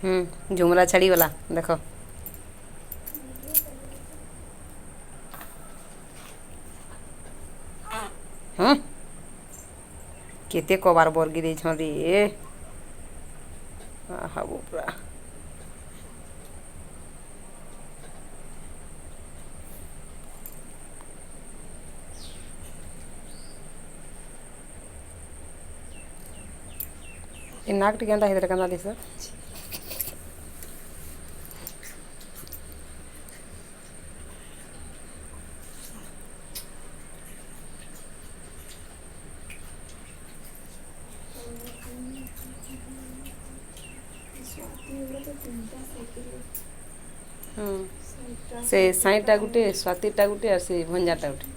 झुमरा छाड़ीगला देख केते कबार बरगी रे हाबू पूरा नाक टे केंता हेदरे कंदा दिस से साईटा गुटे स्वातिटा गुटे और से भंजाटा गुटे